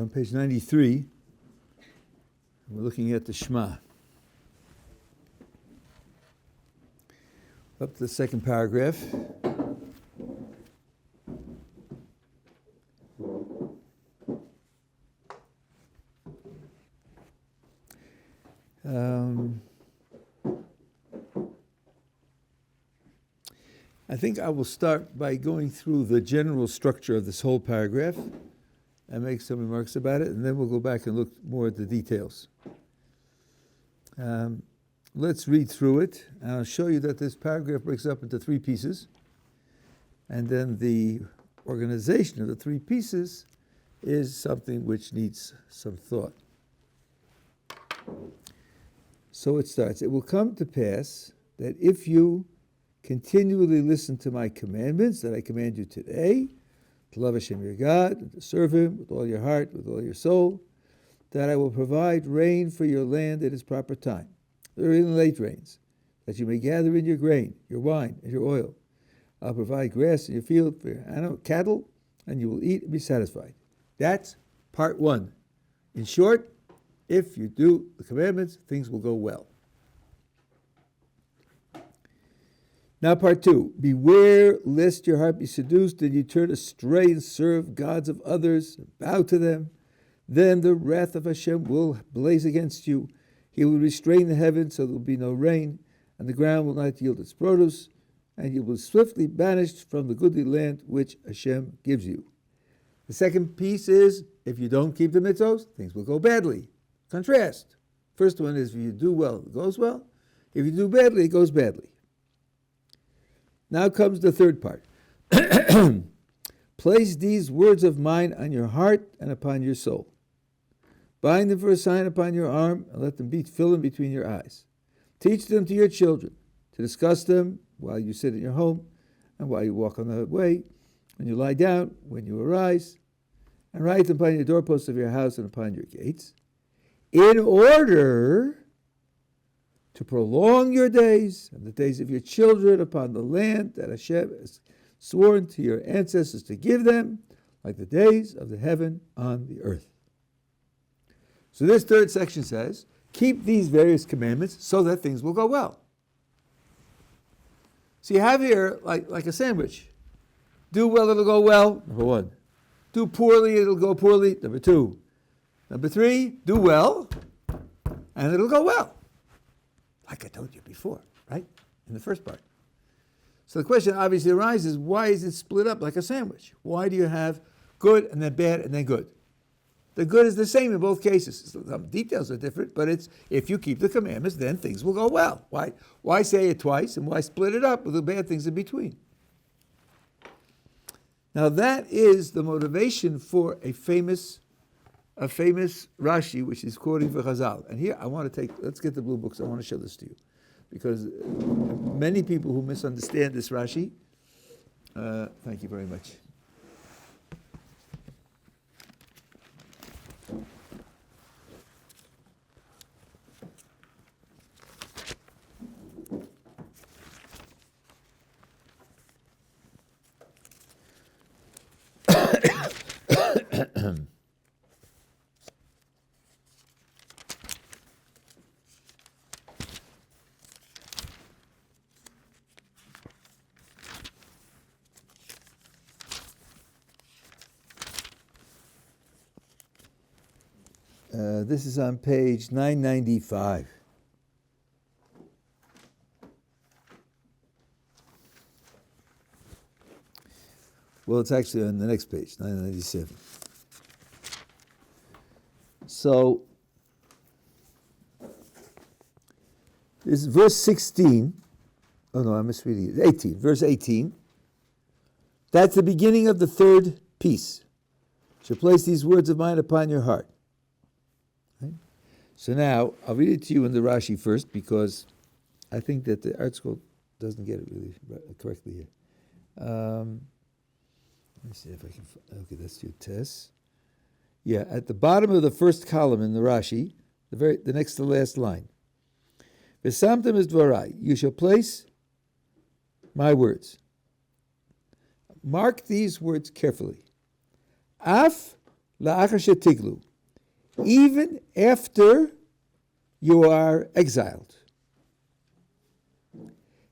on page 93. We're looking at the Shema. Up to the second paragraph. I think I will start by going through the general structure of this whole paragraph and make some remarks about it, and then we'll go back and look more at the details. Let's read through it, and I'll show you that this paragraph breaks up into three pieces, and then the organization of the three pieces is something which needs some thought. So it starts, it will come to pass that if you continually listen to my commandments that I command you today, to love Hashem your God, and to serve Him with all your heart, with all your soul, that I will provide rain for your land at its proper time, the early and late rains, that you may gather in your grain, your wine, and your oil. I'll provide grass in your field for your cattle, and you will eat and be satisfied. That's part one. In short, if you do the commandments, things will go well. Now part two, beware lest your heart be seduced and you turn astray and serve gods of others and bow to them. Then the wrath of Hashem will blaze against you. He will restrain the heavens so there will be no rain, and the ground will not yield its produce, and you will be swiftly banished from the goodly land which Hashem gives you. The second piece is, if you don't keep the mitzvos, things will go badly. Contrast. First one is, if you do well, it goes well. If you do badly, it goes badly. Now comes the third part. Place these words of mine on your heart and upon your soul. Bind them for a sign upon your arm, and let them fill them between your eyes. Teach them to your children, to discuss them while you sit in your home, and while you walk on the way, when you lie down, when you arise, and write them upon your doorposts of your house and upon your gates, in order to prolong your days and the days of your children upon the land that Hashem has sworn to your ancestors to give them, like the days of the heaven on the earth. So this third section says, keep these various commandments so that things will go well. So you have here, like a sandwich. Do well, it'll go well, number one. Do poorly, it'll go poorly, number two. Number three, do well, and it'll go well. Like I told you before, right? In the first part. So the question obviously arises, why is it split up like a sandwich? Why do you have good and then bad and then good? The good is the same in both cases. Some details are different, but it's if you keep the commandments, then things will go well. Why say it twice and why split it up with the bad things in between? Now that is the motivation for a famous Rashi, which is quoting for Chazal. And here I want to let's get the blue books. I want to show this to you. Because many people who misunderstand this Rashi, thank you very much. This is on page 995. Well, it's actually on the next page, 997. So, this is verse 16. Oh no, I'm misreading it. 18, verse 18. That's the beginning of the third piece. Shall place these words of mine upon your heart. Right? So now, I'll read it to you in the Rashi first, because I think that the Art School doesn't get it really correctly here. Let me see if I can. Okay, that's your test. Yeah, at the bottom of the first column in the Rashi, the next to the last line. V'samtem es dvarai. You shall place my words. Mark these words carefully. Af la'achar shetiglu, even after you are exiled.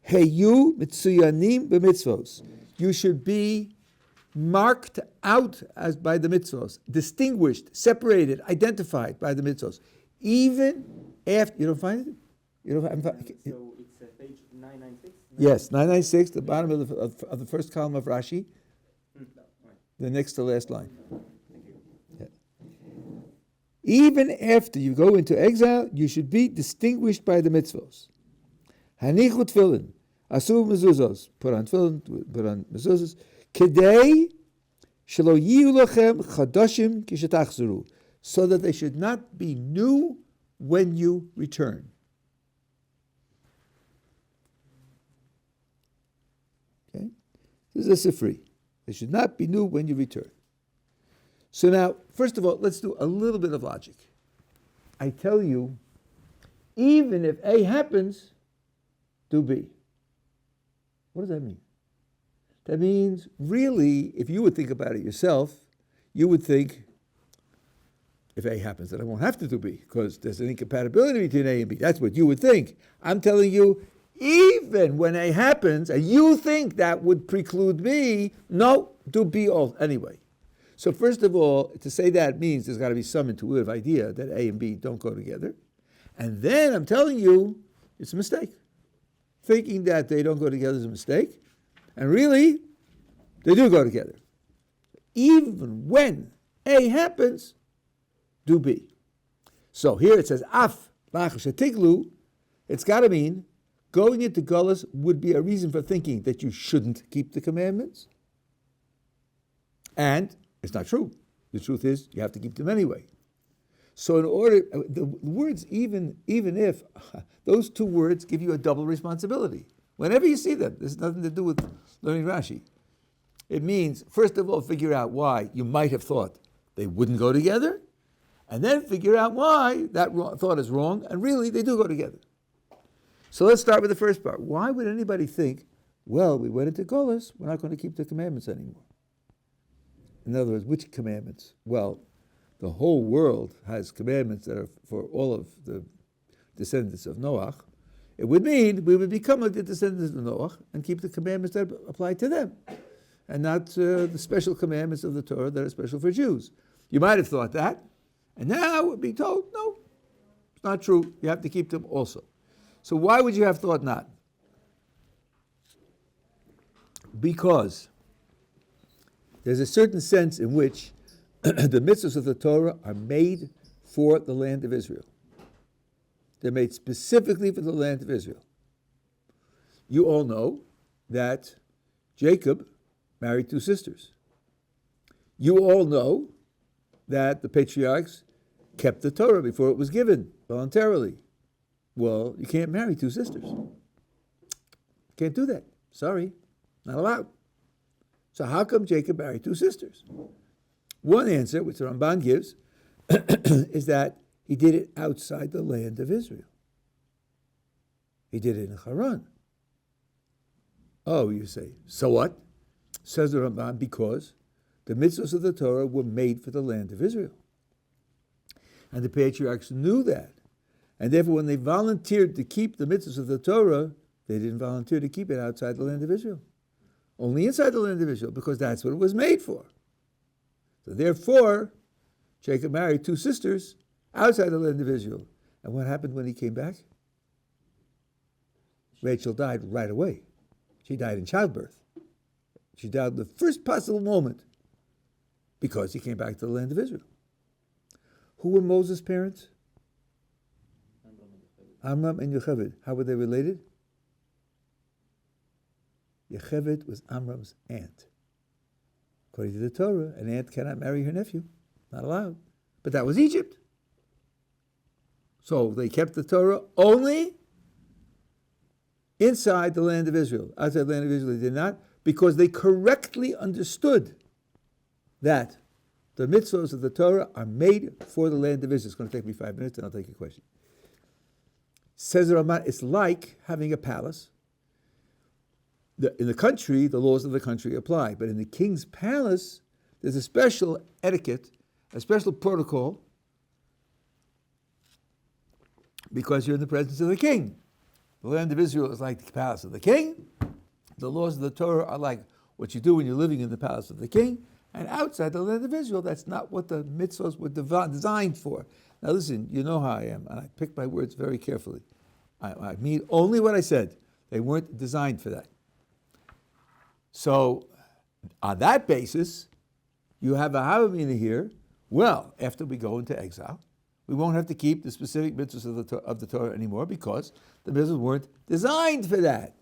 Heyu mitzuyanim b'mitzvos. You should be marked out as by the mitzvos, distinguished, separated, identified by the mitzvos. Even after, you don't find it? You don't. So it's page 996. Yes, 996, the bottom of the first column of Rashi, the next to last line. Yeah. Even after you go into exile, you should be distinguished by the mitzvos. Hanichu tefillin, asu mezuzos, put on tefillin, put on mezuzos, kedei shelo yiyu lachem chadashim kishetachzuru, so that they should not be new when you return. Okay, this is a sifri. They should not be new when you return. So now, first of all, let's do a little bit of logic. I tell you, even if A happens, do B. What does that mean? That means, really, if you would think about it yourself, you would think, if A happens, then I won't have to do B, because there's an incompatibility between A and B. That's what you would think. I'm telling you, even when A happens, and you think that would preclude B, no, do B all anyway. So first of all, to say that means there's got to be some intuitive idea that A and B don't go together. And then I'm telling you, it's a mistake. Thinking that they don't go together is a mistake. And really, they do go together. Even when A happens, do B. So here it says, Af la'achar shetiglu, it's got to mean going into Gullus would be a reason for thinking that you shouldn't keep the commandments. And it's not true. The truth is, you have to keep them anyway. So in order, the words even if, those two words give you a double responsibility. Whenever you see them, this has nothing to do with learning Rashi. It means, first of all, figure out why you might have thought they wouldn't go together, and then figure out why that thought is wrong, and really they do go together. So let's start with the first part. Why would anybody think, well, we went into Golos, we're not going to keep the commandments anymore? In other words, which commandments? Well, the whole world has commandments that are for all of the descendants of Noach. It would mean we would become like the descendants of Noach and keep the commandments that apply to them, and not the special commandments of the Torah that are special for Jews. You might have thought that, and now we're being told, no, it's not true. You have to keep them also. So why would you have thought not? Because there's a certain sense in which the mitzvahs of the Torah are made for the land of Israel. They're made specifically for the land of Israel. You all know that Jacob married two sisters. You all know that the patriarchs kept the Torah before it was given voluntarily. Well, you can't marry two sisters. Can't do that. Sorry, not allowed. So how come Jacob married two sisters? One answer, which the Ramban gives, is that he did it outside the land of Israel. He did it in Haran. Oh, you say, so what? Says the Ramban, because the mitzvahs of the Torah were made for the land of Israel. And the patriarchs knew that. And therefore, when they volunteered to keep the mitzvahs of the Torah, they didn't volunteer to keep it outside the land of Israel. Only inside the land of Israel, because that's what it was made for. So therefore, Jacob married two sisters outside the land of Israel. And what happened when he came back? Rachel died right away. She died in childbirth. She died the first possible moment because he came back to the land of Israel. Who were Moses' parents? Amram and Yocheved. How were they related? Yocheved was Amram's aunt. According to the Torah, an aunt cannot marry her nephew. Not allowed. But that was Egypt. So they kept the Torah only inside the land of Israel. Outside the land of Israel, they did not, because they correctly understood that the mitzvahs of the Torah are made for the land of Israel. It's going to take me 5 minutes, and I'll take your question. Says the Ramban, it's like having a palace. In the country, the laws of the country apply. But in the king's palace, there's a special etiquette a special protocol because you're in the presence of the king. The land of Israel is like the palace of the king. The laws of the Torah are like what you do when you're living in the palace of the king. And outside the land of Israel, that's not what the mitzvahs were designed for. Now listen, you know how I am, and I pick my words very carefully. I mean only what I said. They weren't designed for that. So, on that basis, you have a Havamina here. Well, after we go into exile, we won't have to keep the specific mitzvahs of the Torah anymore because the mitzvahs weren't designed for that.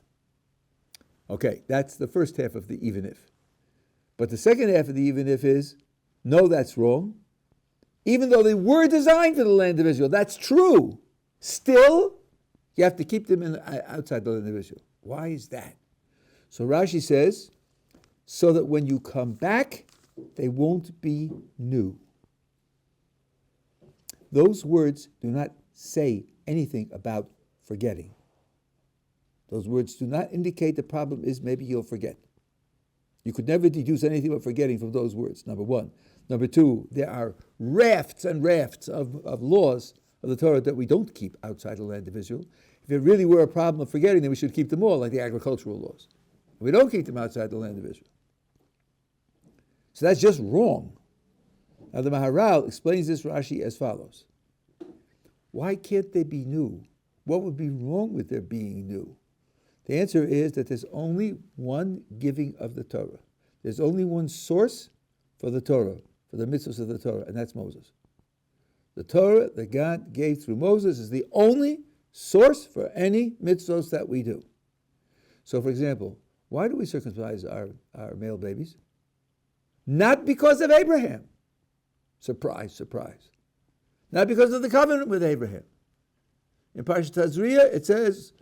Okay, that's the first half of the even if. But the second half of the even if is, no, that's wrong. Even though they were designed for the land of Israel, that's true. Still, you have to keep them outside the land of Israel. Why is that? So Rashi says, so that when you come back, they won't be new. Those words do not say anything about forgetting. Those words do not indicate the problem is maybe you'll forget. You could never deduce anything about forgetting from those words, number one. Number two, there are rafts and rafts of laws of the Torah that we don't keep outside the land of Israel. If it really were a problem of forgetting, then we should keep them all, like the agricultural laws. We don't keep them outside the land of Israel. So that's just wrong. Now the Maharal explains this Rashi as follows. Why can't they be new? What would be wrong with their being new? The answer is that there's only one giving of the Torah. There's only one source for the Torah, for the mitzvahs of the Torah, and that's Moses. The Torah that God gave through Moses is the only source for any mitzvahs that we do. So, for example, why do we circumcise our male babies? Not because of Abraham. Surprise, surprise. Not because of the covenant with Abraham. In Parashat Tazria, it says,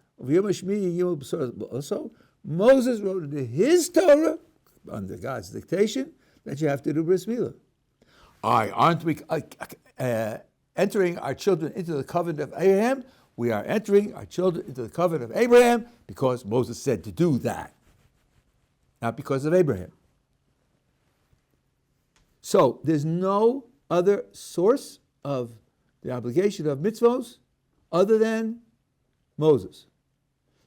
also, Moses wrote into his Torah, under God's dictation, that you have to do bris milah. Aren't we entering our children into the covenant of Abraham? We are entering our children into the covenant of Abraham because Moses said to do that, not because of Abraham. So there's no other source of the obligation of mitzvos other than Moses.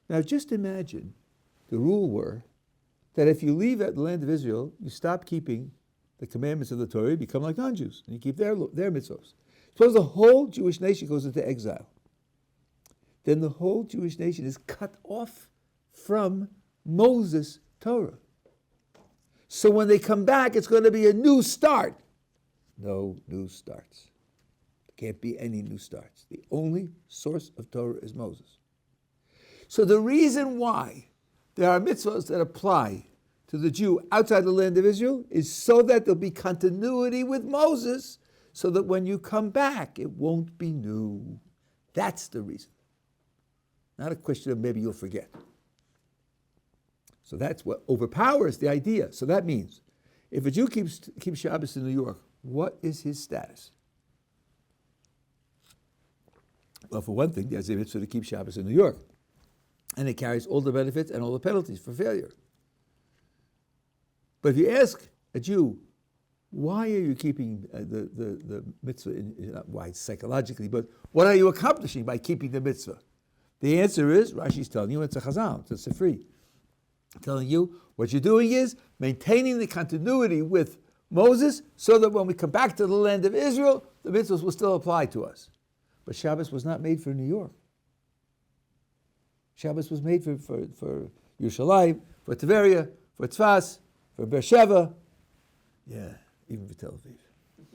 Now just imagine the rule were that if you leave the land of Israel, you stop keeping the commandments of the Torah, you become like non-Jews, and you keep their mitzvos. Suppose the whole Jewish nation goes into exile. Then the whole Jewish nation is cut off from Moses' Torah. So when they come back, it's going to be a new start. No new starts. There can't be any new starts. The only source of Torah is Moses. So the reason why there are mitzvahs that apply to the Jew outside the land of Israel is so that there'll be continuity with Moses, so that when you come back, it won't be new. That's the reason. Not a question of maybe you'll forget. So that's what overpowers the idea. So that means, if a Jew keeps Shabbos in New York, what is his status? Well, for one thing, there's a mitzvah to keep Shabbos in New York. And it carries all the benefits and all the penalties for failure. But if you ask a Jew, why are you keeping the mitzvah, not why psychologically, but what are you accomplishing by keeping the mitzvah? The answer is, Rashi's telling you, it's a chazal, it's a sifri. Telling you, what you're doing is maintaining the continuity with Moses so that when we come back to the land of Israel, the mitzvahs will still apply to us. But Shabbos was not made for New York. Shabbos was made for Yerushalayim, for Tveria, for Tzfas, for Beersheba, even for Tel Aviv. It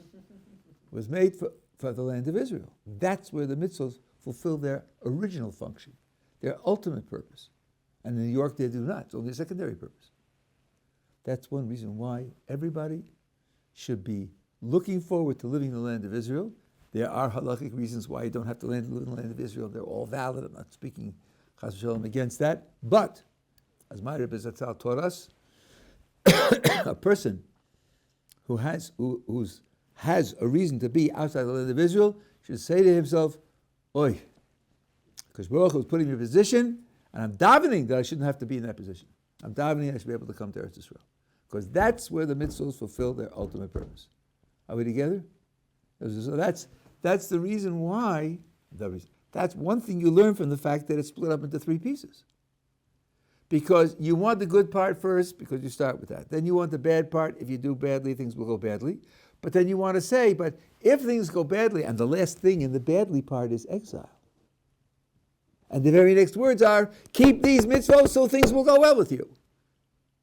was made for the land of Israel. That's where the mitzvahs fulfill their original function, their ultimate purpose. And in New York they do not. It's only a secondary purpose. That's one reason why everybody should be looking forward to living in the land of Israel. There are halakhic reasons why you don't have to live in the land of Israel. They're all valid. I'm not speaking chas v'shalom against that. But, as my Rabbi Zatzal taught us, a person who has a reason to be outside the land of Israel should say to himself, Oy, because Baruch Hu is putting me in a position, and I'm davening that I shouldn't have to be in that position. I'm davening I should be able to come to Eretz Yisrael. Because that's where the mitzvahs fulfill their ultimate purpose. Are we together? So that's the reason why. That's one thing you learn from the fact that it's split up into three pieces. Because you want the good part first, because you start with that. Then you want the bad part. If you do badly, things will go badly. But then you want to say, but if things go badly, and the last thing in the badly part is exile. And the very next words are, keep these mitzvahs so things will go well with you.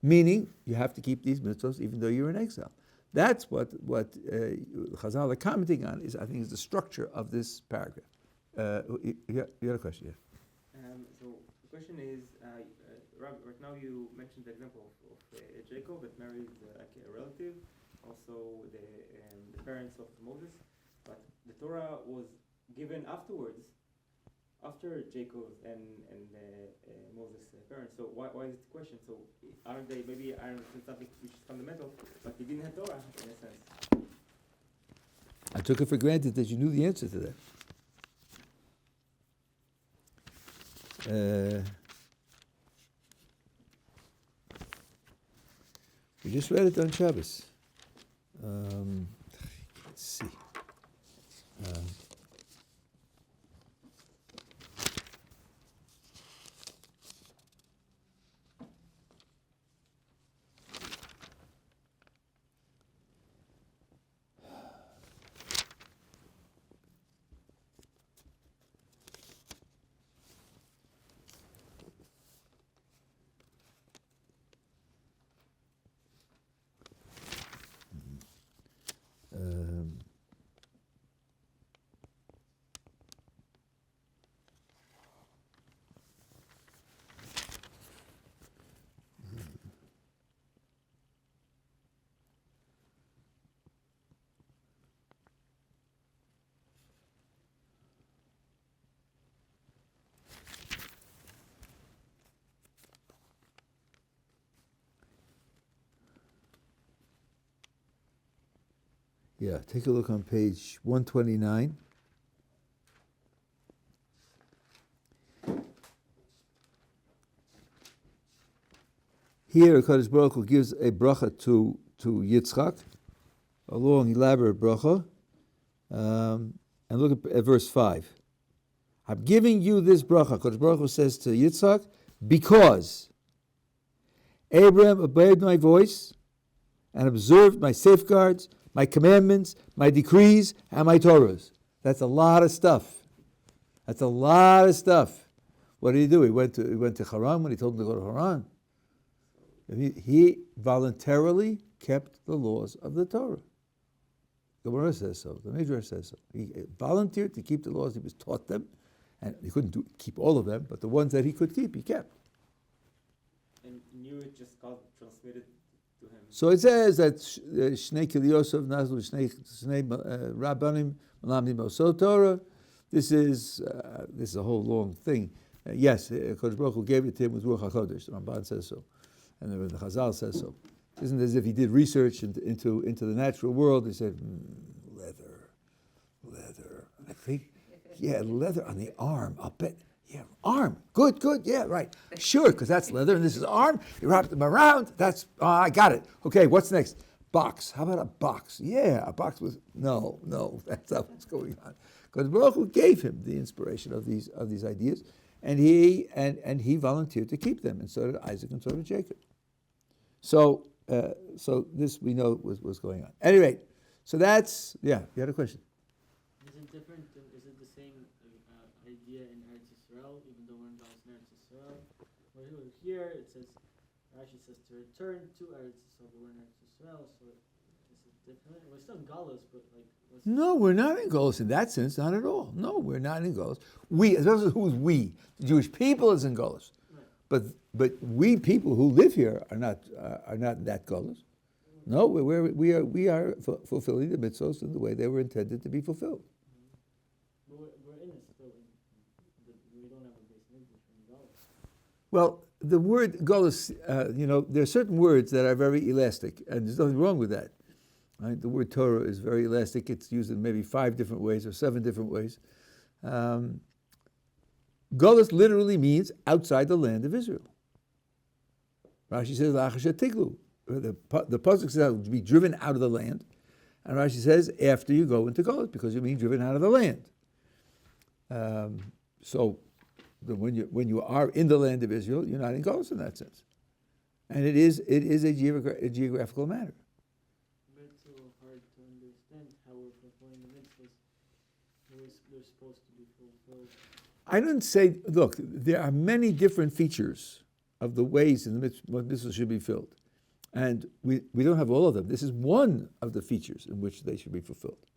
Meaning, you have to keep these mitzvahs even though you're in exile. That's what Chazal are commenting on, I think, is the structure of this paragraph. You had a question, yeah? So the question is, Rabbi, right now you mentioned the example of Jacob that marries a relative, also the parents of Moses, but the Torah was given afterwards, after Jacob and Moses' parents. So why is it the question? So aren't they, maybe I understand something which is fundamental, but they didn't have Torah in a sense. I took it for granted that you knew the answer to that. We just read it on Shabbos. Let's see. Yeah, take a look on page 129. Here, HaKadosh Baruch Hu gives a bracha to Yitzchak, a long, elaborate bracha. And look at verse 5. I'm giving you this bracha, HaKadosh Baruch Hu says to Yitzchak, because Abraham obeyed my voice and observed my safeguards, my commandments, my decrees, and my Torahs. That's a lot of stuff. That's a lot of stuff. What did he do? He went to Haran when he told him to go to Haran. He voluntarily kept the laws of the Torah. The Gemara says so. The Midrash says so. He volunteered to keep the laws. He was taught them, and he couldn't keep all of them, but the ones that he could keep, he kept. And knew it just got transmitted to him. So it says that Shnei Kili Yosef Nazlu Shnei Rabbanim Malamdim Osot Torah. This is a whole long thing. Yes, Kodesh Baruch Hu gave it to him with Ruach HaKodesh. The Ramban says so, and the Chazal says so. It isn't as if he did research into the natural world. He said, leather. I think, yeah, leather on the arm. I'll bet. Yeah, arm. Good. Yeah, right. Sure, because that's leather and this is arm. You wrap them around. That's, I got it. Okay, what's next? Box. How about a box? Yeah, a box with, no, that's not what's going on. Because Baruch Hu gave him the inspiration of these ideas, and he volunteered to keep them, and so did Isaac and so did Jacob. So this we know was going on. At any rate, so that's, yeah, you had a question? Is it different? Is it the same idea in Eretz Yisrael, even though we're in Galus in Eretz Yisrael? Well, here it says, Rashi says to return to Eretz Yisrael, but we're in Eretz Yisrael, so is it different? We're still in Galus, but like... No, we're not in Galus in that sense, not at all. No, we're not in Galus. We, especially who's we? The Jewish people is in Galus. Right. But we people who live here are not in that Galus. No, we are fulfilling the mitzvos in the way they were intended to be fulfilled. But we're in it still. We don't have a base English in Galus. Well, the word Galus, there are certain words that are very elastic, and there's nothing wrong with that. Right? The word Torah is very elastic. It's used in maybe 5 different ways or 7 different ways. Galus literally means outside the land of Israel. Rashi says, the pasuk says to be driven out of the land. And Rashi says, after you go into Golos, because you're being driven out of the land. When you are in the land of Israel, you're not in Golos in that sense. And it is a geographical matter. It's so hard to understand how we're fulfilling the mitzvahs. They're supposed to be fulfilled. I don't say, look, there are many different features of the ways in the mitzvah should be filled. And we don't have all of them. This is one of the features in which they should be fulfilled.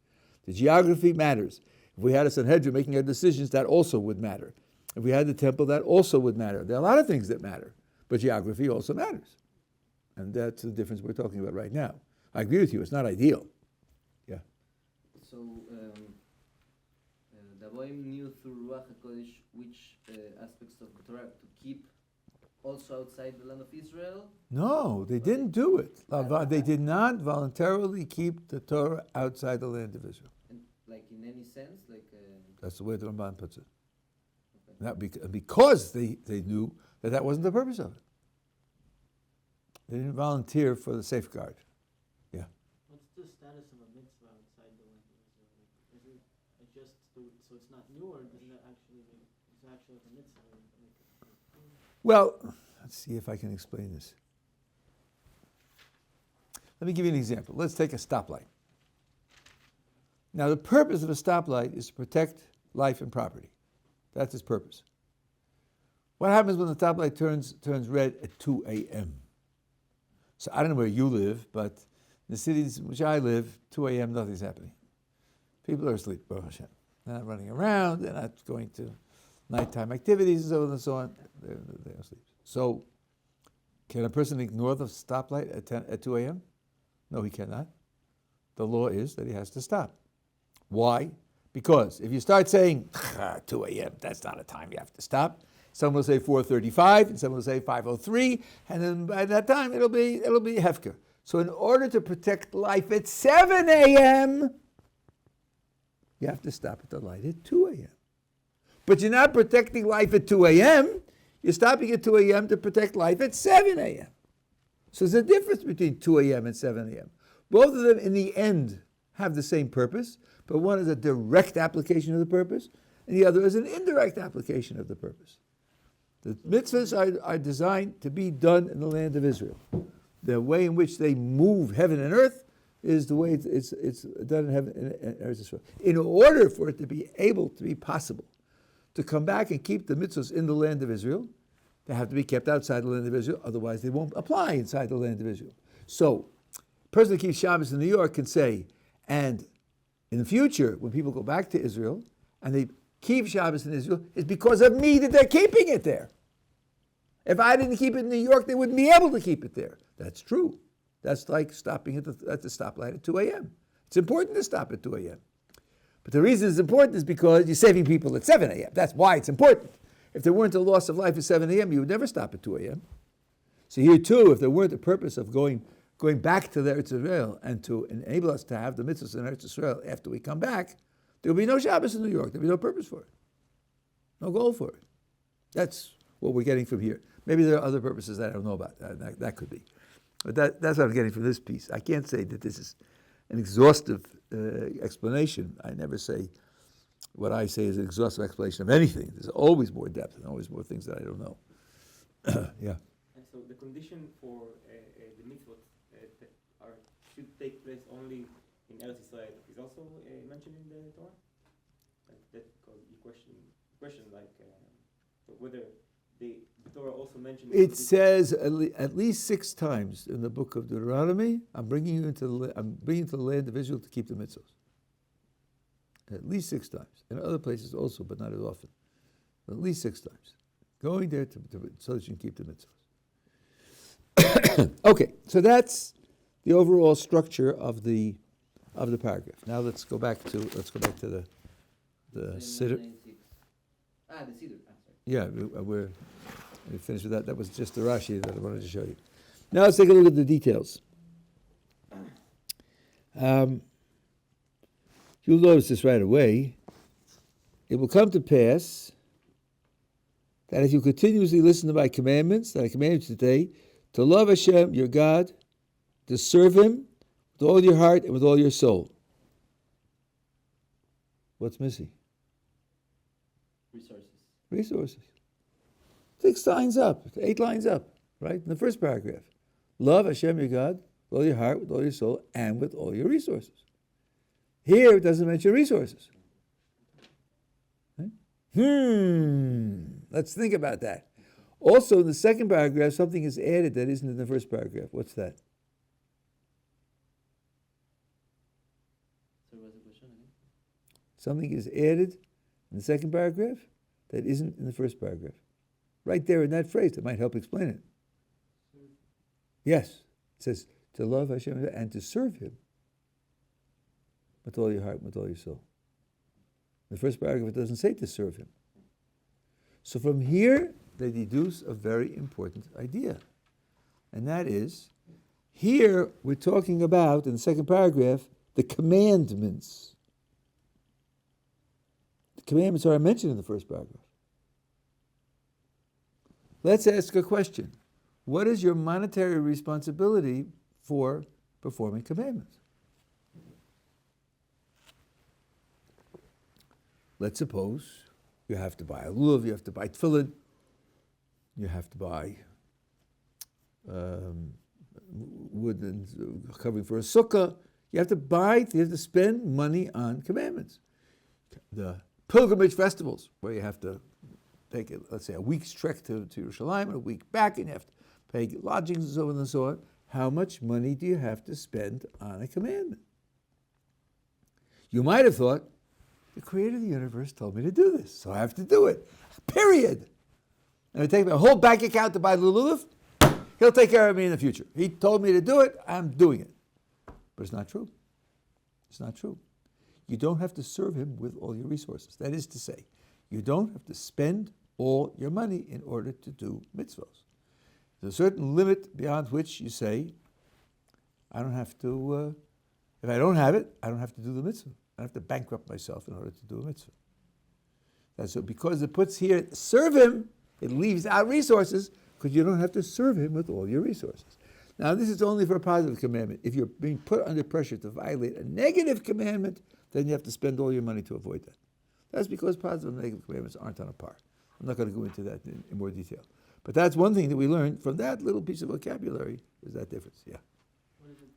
The geography matters. If we had a Sanhedrin making our decisions, that also would matter. If we had the temple, that also would matter. There are a lot of things that matter, but geography also matters. And that's the difference we're talking about right now. I agree with you, it's not ideal. Yeah. So, the Goyim knew through Ruach HaKodesh which aspects of the Torah to keep also outside the land of Israel? No, they didn't do it. They did not voluntarily keep the Torah outside the land of Israel. And, like in any sense? That's the way the Ramban puts it. Okay. Not because they knew that wasn't the purpose of it. They didn't volunteer for the safeguard. Yeah. What's the status of a mitzvah outside the land of Israel? Is it just so it's not new, or doesn't it actually it's actually like a mitzvah? Well, let's see if I can explain this. Let me give you an example. Let's take a stoplight. Now, the purpose of a stoplight is to protect life and property. That's its purpose. What happens when the stoplight turns red at 2 a.m.? So I don't know where you live, but in the cities in which I live, 2 a.m., nothing's happening. People are asleep, Baruch Hashem. They're not running around, they're not going to nighttime activities and so on and so on. They're asleep. So, can a person ignore the stoplight at 2 a.m.? No, he cannot. The law is that he has to stop. Why? Because if you start saying 2 a.m., that's not a time you have to stop. Someone will say 4:35, and someone will say 5:03, and then by that time it'll be hefker. So, in order to protect life at 7 a.m., you have to stop at the light at 2 a.m. But you're not protecting life at 2 a.m. You're stopping at 2 a.m. to protect life at 7 a.m. So there's a difference between 2 a.m. and 7 a.m. Both of them, in the end, have the same purpose, but one is a direct application of the purpose, and the other is an indirect application of the purpose. The mitzvahs are designed to be done in the land of Israel. The way in which they move heaven and earth is the way it's done in heaven and earth Israel. In order for it to be able to be possible to come back and keep the mitzvahs in the land of Israel, they have to be kept outside the land of Israel, otherwise they won't apply inside the land of Israel. So, a person who keeps Shabbos in New York can say, and in the future, when people go back to Israel, and they keep Shabbos in Israel, it's because of me that they're keeping it there. If I didn't keep it in New York, they wouldn't be able to keep it there. That's true. That's like stopping at the stoplight at 2 a.m. It's important to stop at 2 a.m. But the reason it's important is because you're saving people at 7 a.m. That's why it's important. If there weren't a loss of life at 7 a.m., you would never stop at 2 a.m. So here too, if there weren't the purpose of going back to the Eretz Israel and to enable us to have the mitzvahs in Eretz Israel after we come back, there will be no Shabbos in New York. There will be no purpose for it. No goal for it. That's what we're getting from here. Maybe there are other purposes that I don't know about. That could be. But that's what I'm getting from this piece. I can't say that this is an exhaustive explanation. I never say what I say is an exhaustive explanation of anything. There's always more depth and always more things that I don't know. Yeah. And so the condition for the mitzvot that should take place only in Eretz Israel is also mentioned in the Torah? Like that, because you question like whether the Torah also mentioned... It says at least 6 times in the book of Deuteronomy, I'm bringing you to the land of Israel to keep the mitzvahs. At least 6 times. In other places also, but not as often. But at least 6 times. Going there so that you can keep the mitzvahs. Okay, so that's the overall structure of the paragraph. Now let's go back to the Siddur. The Siddur. Yeah, we finished with that. That was just the Rashi that I wanted to show you. Now let's take a look at the details. You'll notice this right away. It will come to pass that if you continuously listen to my commandments that I command you today, to love Hashem, your God, to serve Him with all your heart and with all your soul. What's missing? Resources. 6 lines up, 8 lines up, right? In the first paragraph. Love Hashem your God with all your heart, with all your soul, and with all your resources. Here it doesn't mention resources. Right? Let's think about that. Also, in the second paragraph, something is added that isn't in the first paragraph. What's that? Something is added in the second paragraph that isn't in the first paragraph. Right there in that phrase, that might help explain it. Yes, it says to love Hashem and to serve Him with all your heart, with all your soul. In the first paragraph, it doesn't say to serve Him. So from here, they deduce a very important idea. And that is, here we're talking about, in the second paragraph, the commandments. The commandments are mentioned in the first paragraph. Let's ask a question. What is your monetary responsibility for performing commandments? Let's suppose you have to buy a lulav, you have to buy tefillin, you have to buy wood and covering for a sukkah. You have to spend money on commandments. The pilgrimage festivals, where you have to take, let's say, a week's trek to Yerushalayim and a week back, and you have to pay lodgings and so on and so on. How much money do you have to spend on a commandment? You might have thought, the creator of the universe told me to do this, so I have to do it. Period. And I take my whole bank account to buy the lulav. He'll take care of me in the future. He told me to do it, I'm doing it. But it's not true. It's not true. You don't have to serve him with all your resources. That is to say, you don't have to spend all your money in order to do mitzvahs. There's a certain limit beyond which you say, I don't have to, if I don't have it, I don't have to do the mitzvah. I don't have to bankrupt myself in order to do a mitzvah. That's so because it puts here, serve him, it leaves out resources, because you don't have to serve him with all your resources. Now, this is only for a positive commandment. If you're being put under pressure to violate a negative commandment, then you have to spend all your money to avoid that. That's because positive and negative commandments aren't on a par. I'm not going to go into that in more detail. But that's one thing that we learned from that little piece of vocabulary, is that difference, yeah. What is it,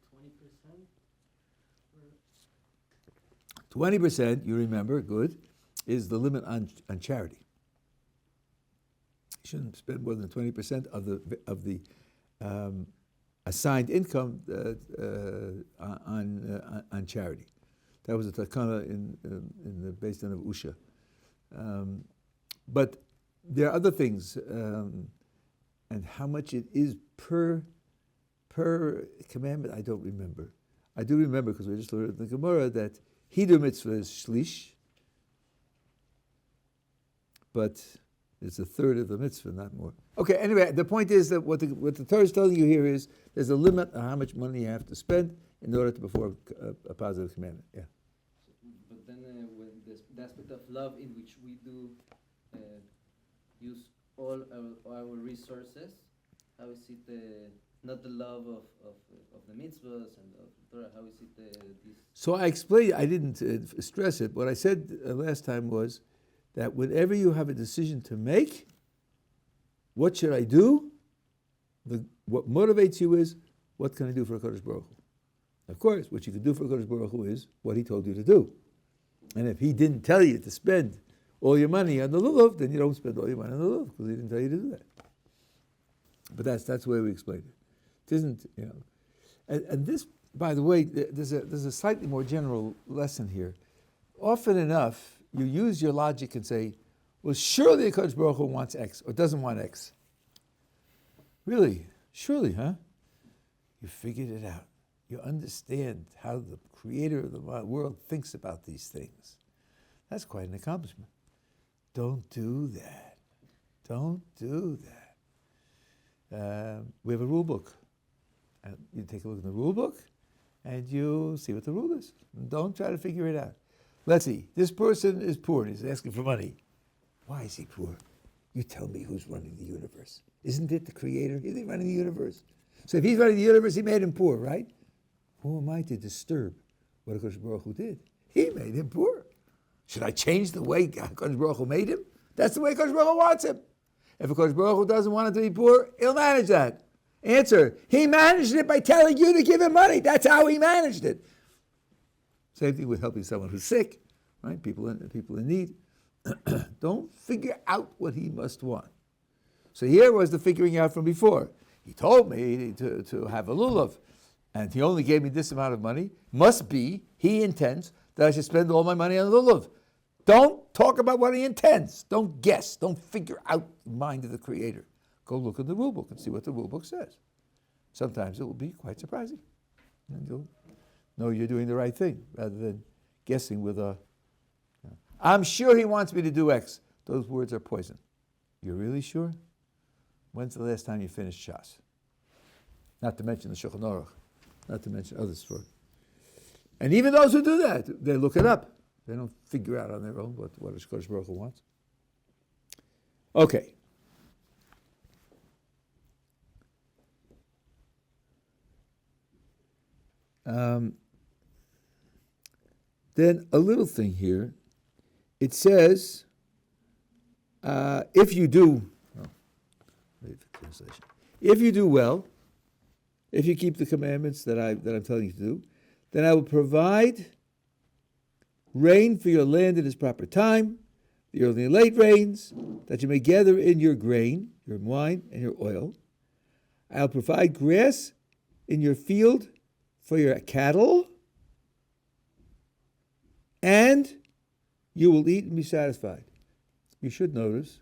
20%? 20%, you remember, good, is the limit on charity. You shouldn't spend more than 20% of the assigned income on charity. That was a takana in the Beis Din of Usha. But there are other things, and how much it is per commandment, I don't remember. I do remember, because we just learned in the Gemara, that Hidur mitzvah is shlish, but it's a third of the mitzvah, not more. Okay, anyway, the point is that what the Torah is telling you here is there's a limit on how much money you have to spend in order to perform a positive commandment. Yeah. But then when the aspect of love in which we do use all our resources, how is it not the love of the mitzvahs and of the Torah? How is it this? So I explained, I didn't stress it. What I said last time was that whenever you have a decision to make, what should I do? What motivates you is, what can I do for HaKadosh Baruch Hu? Of course, what you can do for HaKadosh Baruch Hu is what he told you to do. And if he didn't tell you to spend all your money on the lulav, then you don't spend all your money on the lulav, because he didn't tell you to do that. But that's the way we explained it. It isn't, and this, by the way, there's a slightly more general lesson here. Often enough, you use your logic and say, well, surely HaKadosh Baruch Hu wants X, or doesn't want X. Really? Surely, huh? You figured it out. You understand how the creator of the world thinks about these things. That's quite an accomplishment. Don't do that. Don't do that. We have a rule book. And you take a look at the rule book, and you see what the rule is. Don't try to figure it out. Let's see. This person is poor. He's asking for money. Why is he poor? You tell me who's running the universe. Isn't it the creator? Isn't he running the universe? So if he's running the universe, he made him poor, right? Who am I to disturb what HaKadosh Baruch Hu did? He made him poor. Should I change the way HaKadosh Baruch Hu made him? That's the way HaKadosh Baruch Hu wants him. If HaKadosh Baruch Hu doesn't want him to be poor, he'll manage that. Answer, he managed it by telling you to give him money. That's how he managed it. Same thing with helping someone who's sick, right? People in need. Don't figure out what he must want. So here was the figuring out from before. He told me to have a lulav, and he only gave me this amount of money. Must be he intends that I should spend all my money on lulav. Don't talk about what he intends. Don't guess. Don't figure out the mind of the Creator. Go look at the rule book and see what the rule book says. Sometimes it will be quite surprising. And you'll know you're doing the right thing rather than guessing with a, I'm sure he wants me to do X. Those words are poison. You're really sure? When's the last time you finished Shas? Not to mention the Shulchan Aruch, not to mention others for it. And even those who do that, they look it up. They don't figure out on their own what HaKadosh Baruch Hu wants. Okay. Then a little thing here. It says, if you do well, if you keep the commandments that I'm telling you to do, then I will provide rain for your land in its proper time, the early and late rains, that you may gather in your grain, your wine, and your oil. I'll provide grass in your field for your cattle, and you will eat and be satisfied. You should notice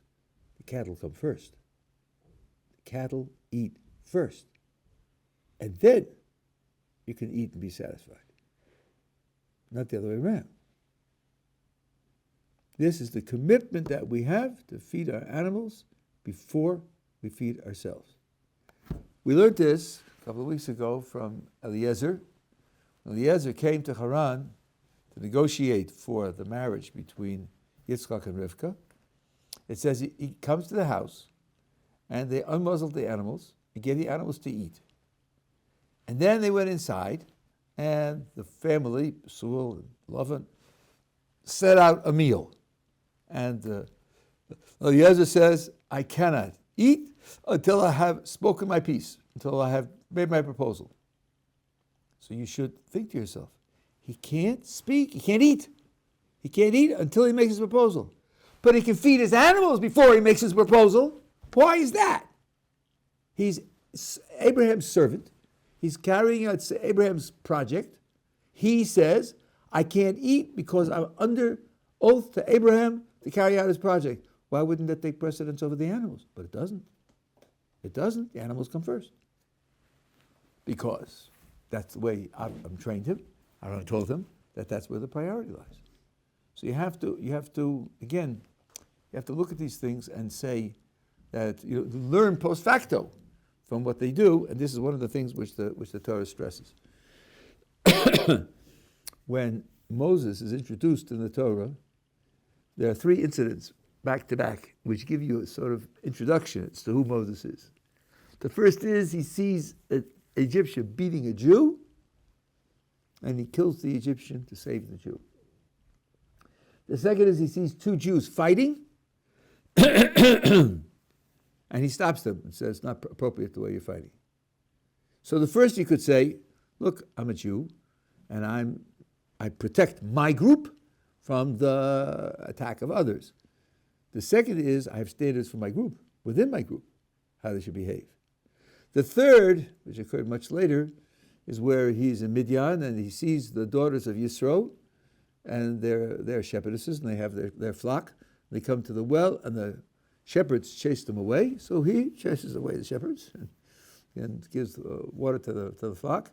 the cattle come first. The cattle eat first. And then you can eat and be satisfied. Not the other way around. This is the commitment that we have to feed our animals before we feed ourselves. We learned this a couple of weeks ago from Eliezer. Eliezer came to Haran to negotiate for the marriage between Yitzchak and Rivka. It says he comes to the house, and they unmuzzled the animals and gave the animals to eat. And then they went inside, and the family, Basul and Lavan, set out a meal. And Eliezer says, I cannot eat until I have spoken my piece, until I have made my proposal. So you should think to yourself, he can't speak, he can't eat. He can't eat until he makes his proposal. But he can feed his animals before he makes his proposal. Why is that? He's Abraham's servant. He's carrying out Abraham's project. He says, I can't eat because I'm under oath to Abraham to carry out his project. Why wouldn't that take precedence over the animals? But it doesn't. It doesn't. The animals come first. Because that's the way I'm trained him. I told him that that's where the priority lies. So you have to look at these things and say that learn post facto from what they do, and this is one of the things which the Torah stresses. When Moses is introduced in the Torah, there are three incidents back to back which give you a sort of introduction as to who Moses is. The first is he sees an Egyptian beating a Jew, and he kills the Egyptian to save the Jew. The second is he sees two Jews fighting, and he stops them and says, it's not appropriate the way you're fighting. So the first you could say, look, I'm a Jew, and I protect my group from the attack of others. The second is I have standards for my group, within my group, how they should behave. The third, which occurred much later, is where he's in Midian and he sees the daughters of Yisro, and they're shepherdesses, and they have their flock. They come to the well, and the shepherds chase them away. So he chases away the shepherds and gives water to the flock.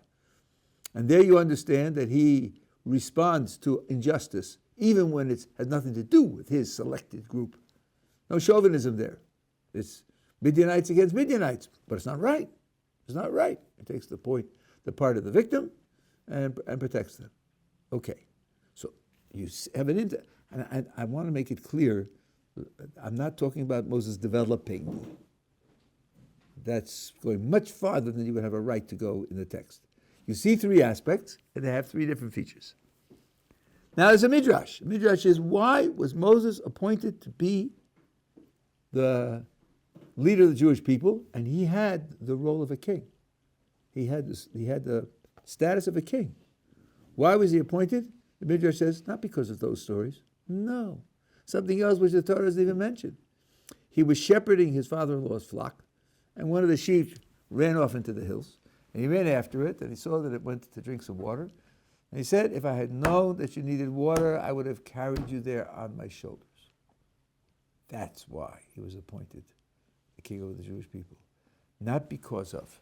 And there you understand that he responds to injustice, even when it has nothing to do with his selected group. No chauvinism there. It's Midianites against Midianites, but it's not right. It's not right. It takes the part of the victim and protects them. Okay. So you have an and I want to make it clear, I'm not talking about Moses developing. That's going much farther than you would have a right to go in the text. You see three aspects, and they have three different features. Now there's a midrash. The midrash is, why was Moses appointed to be the leader of the Jewish people, and he had the role of a king? He had the status of a king. Why was he appointed? The midrash says, not because of those stories. No. Something else which the Torah doesn't even mention. He was shepherding his father-in-law's flock, and one of the sheep ran off into the hills. And he ran after it, and he saw that it went to drink some water. And he said, if I had known that you needed water, I would have carried you there on my shoulders. That's why he was appointed the king of the Jewish people. Not because of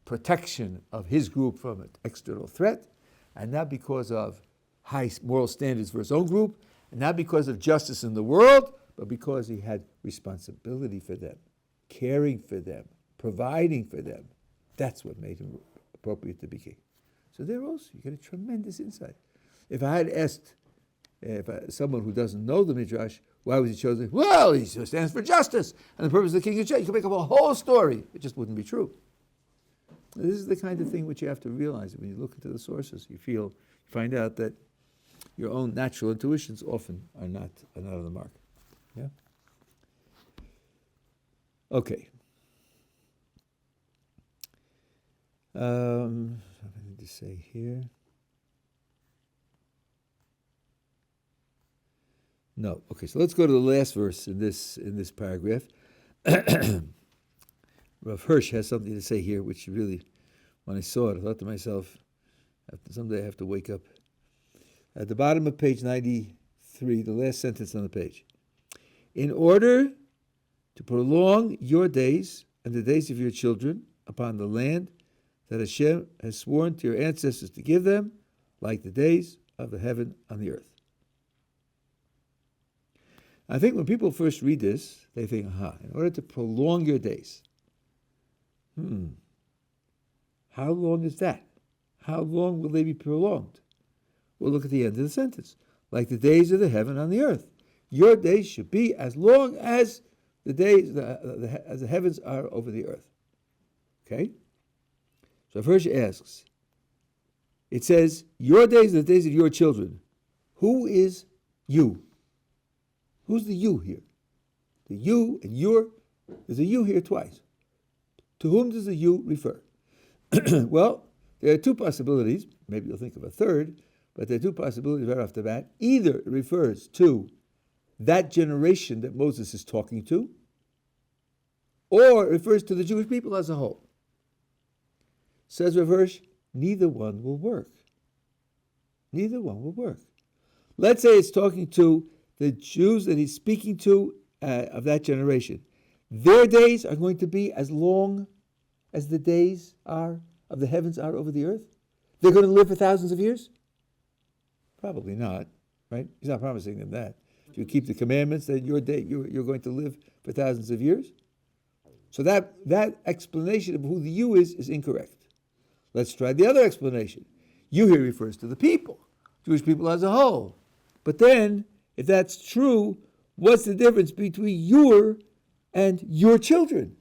protection of his group from an external threat, and not because of high moral standards for his own group, and not because of justice in the world, but because he had responsibility for them, caring for them, providing for them. That's what made him appropriate to be king. So there also, you get a tremendous insight. If I had asked someone who doesn't know the Midrash, why was he chosen? Well, he stands for justice, and the purpose of the king is justice. You can make up a whole story. It just wouldn't be true. This is the kind of thing which you have to realize when you look into the sources. You find out that your own natural intuitions often are not on the mark. Yeah? Okay. Something to say here. No. Okay, so let's go to the last verse in this paragraph. Rav Hirsch has something to say here, which really, when I saw it, I thought to myself, someday I have to wake up. At the bottom of page 93, the last sentence on the page. In order to prolong your days and the days of your children upon the land that Hashem has sworn to your ancestors to give them, like the days of the heaven on the earth. I think when people first read this, they think, in order to prolong your days. How long is that? How long will they be prolonged? Well, look at the end of the sentence. Like the days of the heaven on the earth. Your days should be as long as the days, as the heavens are over the earth. Okay? So first asks, it says, your days are the days of your children. Who is you? Who's the you here? The you and your, there's a you here twice. To whom does the you refer? Well, there are two possibilities. Maybe you'll think of a third, but there are two possibilities right off the bat. Either it refers to that generation that Moses is talking to, or it refers to the Jewish people as a whole. Says Rav Hirsch, neither one will work. Neither one will work. Let's say it's talking to the Jews that he's speaking to of that generation. Their days are going to be as long as the days are of the heavens are over the earth. They're going to live for thousands of years? Probably not, right? He's not promising them that. If you keep the commandments, then you're going to live for thousands of years. So that explanation of who the you is incorrect. Let's try the other explanation. You here refers to the people, Jewish people as a whole. But then, if that's true, what's the difference between your and your children?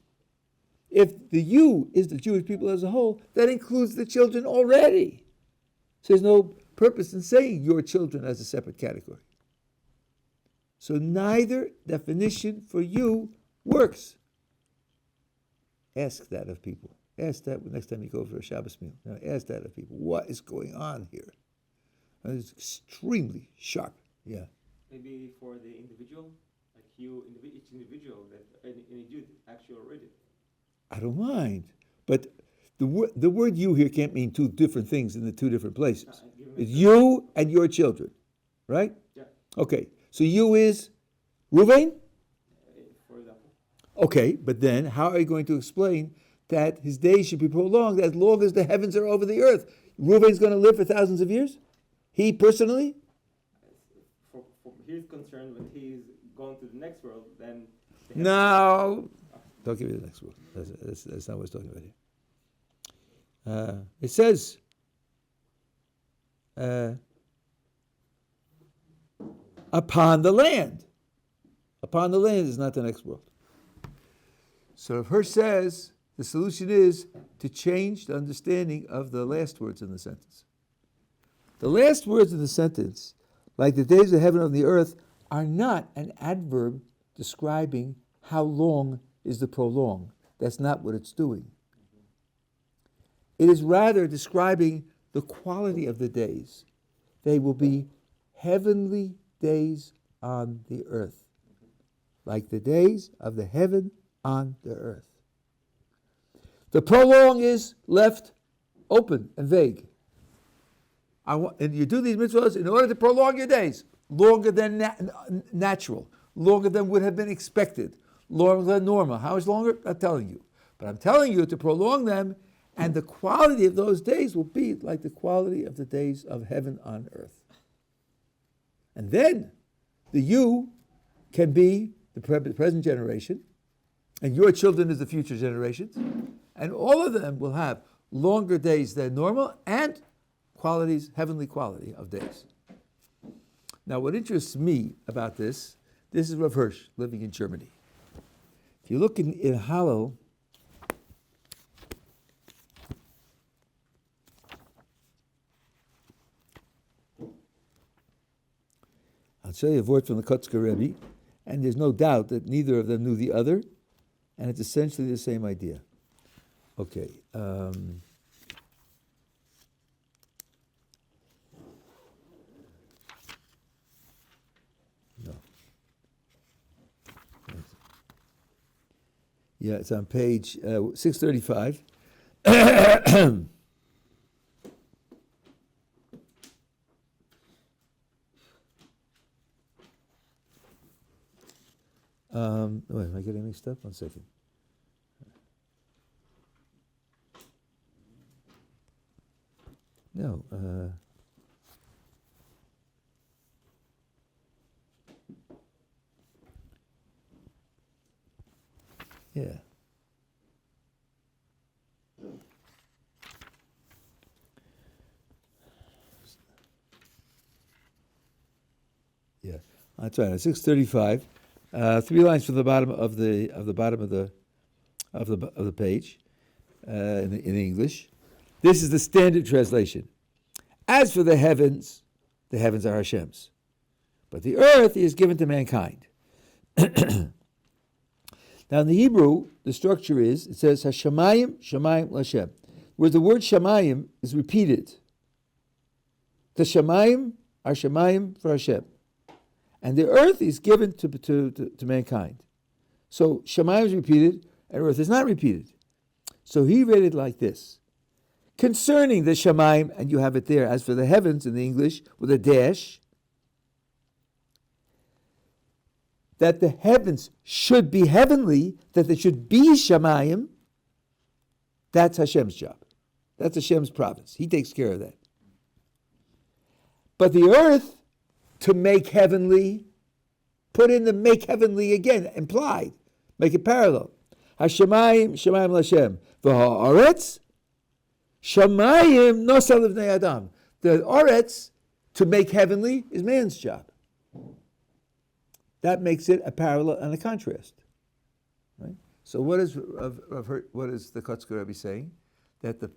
If the you is the Jewish people as a whole, that includes the children already. So there's no purpose in saying your children as a separate category. So neither definition for you works. Ask that of people. Ask that next time you go for a Shabbos meal. Now, ask that of people. What is going on here? And it's extremely sharp. Yeah. Maybe for the individual, like each individual that any Jew actually read it. I don't mind, but the word "you" here can't mean two different things in the two different places. It's you and your children, right? Yeah. Okay, so you is Ruvain? For example. Okay, but then how are you going to explain that his days should be prolonged as long as the heavens are over the earth? Ruvain's going to live for thousands of years? He personally? For his concern, when he's going to the next world, then... No. Don't give me the next word. That's not what it's talking about here. It says, upon the land. Upon the land is not the next world. So if Hirsch says The solution is to change the understanding of the last words in the sentence. The last words in the sentence, like the days of heaven and the earth, are not an adverb describing how long is the prolong. That's not what it's doing. It is rather describing the quality of the days. They will be heavenly days on the earth, like the days of the heaven on the earth. The prolong is left open and vague. And you do these mitzvahs in order to prolong your days, longer than natural, longer than would have been expected, longer than normal. How much longer? I'm not telling you. But I'm telling you to prolong them, and the quality of those days will be like the quality of the days of heaven on earth. And then the you can be the present generation, and your children is the future generations, and all of them will have longer days than normal and qualities, heavenly quality of days. Now, what interests me about this is Rav Hirsch living in Germany. If you look in Hallel, I'll show you a word from the Kotzker Rebbe, and there's no doubt that neither of them knew the other, and it's essentially the same idea. Okay. No. Yeah, it's on page 635. Wait, am I getting mixed up? 1 second. No. Yeah. Yeah, that's right. At 635, 3 lines from the bottom of the page in English. This is the standard translation. As for the heavens are Hashem's, but the earth is given to mankind. Now in the Hebrew, the structure is, it says Hashemayim, Shemayim, Lashem, where the word Shemayim is repeated. The Shemayim are Shemayim for Hashem. And the earth is given to mankind. So Shemayim is repeated, and earth is not repeated. So he read it like this. Concerning the Shemayim, and you have it there, as for the heavens in the English, with a dash, that the heavens should be heavenly, that there should be Shemayim, that's Hashem's job. That's Hashem's province. He takes care of that. But the earth, to make heavenly, put in the make heavenly again, implied. Make it parallel. Hashemayim, Shemayim Lashem. V'ha'aretz, Shemayim nosal livnei Adam. The Oretz, to make heavenly, is man's job. That makes it a parallel and a contrast. Right? So what is the Kotzker Rebbe saying? That the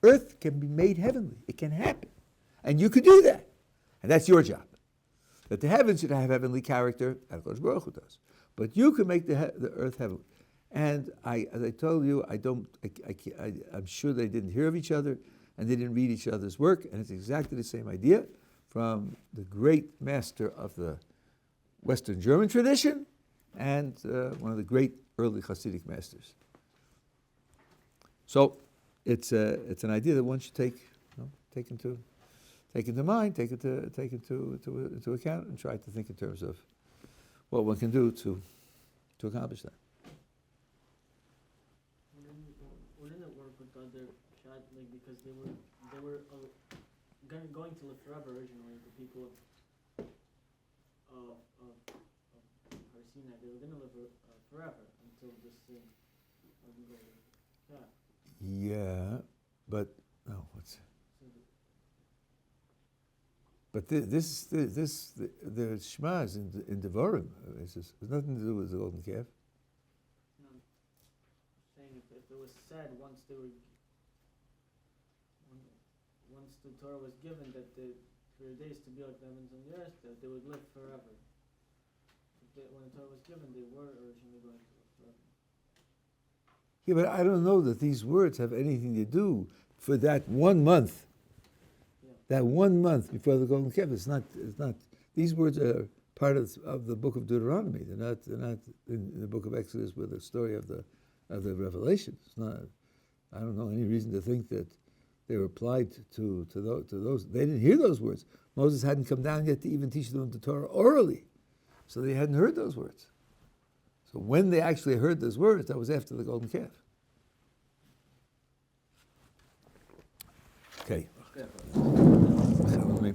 earth can be made heavenly. It can happen. And you could do that. And that's your job. That the heavens should have heavenly character, and HaKadosh Baruch Hu does. But you can make the earth heavenly. And as I told you, I'm sure they didn't hear of each other, and they didn't read each other's work, and it's exactly the same idea from the great master of the Western German tradition, and one of the great early Hasidic masters. So it's an idea that one should take into mind, take into account, and try to think in terms of what one can do to accomplish that. Wouldn't it work with other Shad, like, because they were going to live forever originally, the people of Sinai, they were going to live forever until this thing doesn't go. Yeah, but no, what's? But the Shema is in Devarim. It has nothing to do with the golden calf. No, saying if it was said once they were, once the Torah was given, that for their days to be like the heavens and the earth, that they would live forever. When the Torah was given, they were originally going to live forever. Yeah, but I don't know that these words have anything to do for that 1 month. Yeah. That 1 month before the Golden Calf. It's not. These words are part of the book of Deuteronomy. They're not in the book of Exodus with the story of the Revelation. It's not. I don't know any reason to think that they were applied to those. They didn't hear those words. Moses hadn't come down yet to even teach them the Torah orally, so they hadn't heard those words. So when they actually heard those words, that was after the Golden Calf. Okay.